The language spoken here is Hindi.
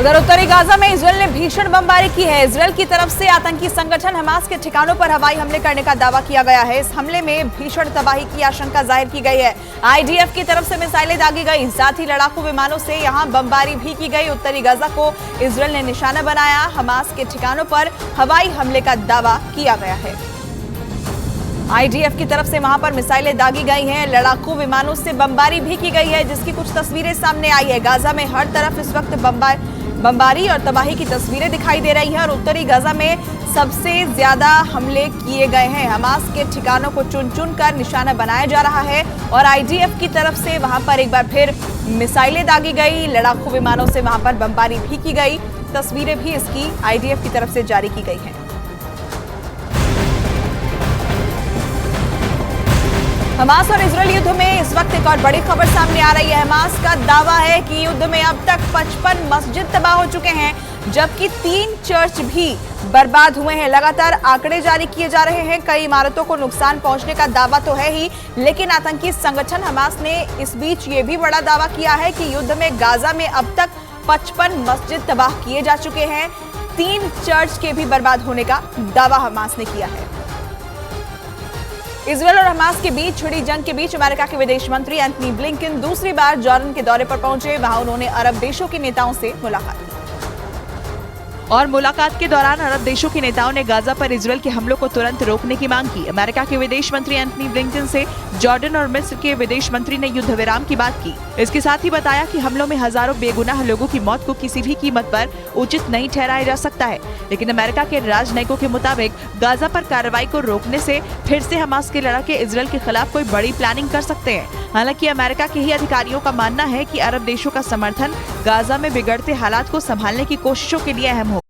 उधर उत्तरी गाजा में इजरायल ने भीषण बमबारी की है। इजरायल की तरफ से आतंकी संगठन हमास के ठिकानों पर हवाई हमले करने का दावा किया गया है। इस हमले में भीषण तबाही की आशंका जाहिर की गई है। आईडीएफ की तरफ से मिसाइलें दागी गई, साथ ही लड़ाकू विमानों से यहां बमबारी भी की गई। उत्तरी गाजा को इजरायल ने निशाना बनाया। हमास के ठिकानों पर हवाई हमले का दावा किया गया है। आईडीएफ की तरफ से वहां पर मिसाइलें दागी गई हैं, लड़ाकू विमानों से बमबारी भी की गई है, जिसकी कुछ तस्वीरें सामने आई है। गाजा में हर तरफ इस वक्त बमबारी और तबाही की तस्वीरें दिखाई दे रही हैं और उत्तरी गाजा में सबसे ज्यादा हमले किए गए हैं। हमास के ठिकानों को चुन चुन कर निशाना बनाया जा रहा है और आईडीएफ की तरफ से वहां पर एक बार फिर मिसाइलें दागी गई, लड़ाकू विमानों से वहां पर बमबारी भी की गई। तस्वीरें भी इसकी आईडीएफ की तरफ से जारी की गई हैं। हमास और इजरायल युद्ध में इस वक्त एक और बड़ी खबर सामने आ रही है। हमास का दावा है कि युद्ध में अब तक 55 मस्जिद तबाह हो चुके हैं, जबकि 3 चर्च भी बर्बाद हुए हैं। लगातार आंकड़े जारी किए जा रहे हैं। कई इमारतों को नुकसान पहुंचने का दावा तो है ही, लेकिन आतंकी संगठन हमास ने इस बीच ये भी बड़ा दावा किया है कि युद्ध में गाजा में अब तक 55 मस्जिद तबाह किए जा चुके हैं। 3 चर्च के भी बर्बाद होने का दावा हमास ने किया है। इजरायल और हमास के बीच छिड़ी जंग के बीच अमेरिका के विदेश मंत्री एंथनी ब्लिंकन दूसरी बार जॉर्डन के दौरे पर पहुंचे। वहां उन्होंने अरब देशों के नेताओं से मुलाकात की और मुलाकात के दौरान अरब देशों के नेताओं ने गाजा पर इजरायल के हमलों को तुरंत रोकने की मांग की। अमेरिका के विदेश मंत्री एंथनी ब्लिंकन से जॉर्डन और मिस्र के विदेश मंत्री ने युद्ध विराम की बात की। इसके साथ ही बताया कि हमलों में हजारों बेगुनाह लोगों की मौत को किसी भी कीमत पर उचित नहीं ठहराया जा सकता है, लेकिन अमेरिका के राजनयिकों के मुताबिक गाजा पर कार्रवाई को रोकने से फिर से हमास के लड़ाके इजरायल के खिलाफ कोई बड़ी प्लानिंग कर सकते हैं। हालांकि अमेरिका के ही अधिकारियों का मानना है कि अरब देशों का समर्थन गाजा में बिगड़ते हालात को संभालने की कोशिशों के लिए अहम होगा।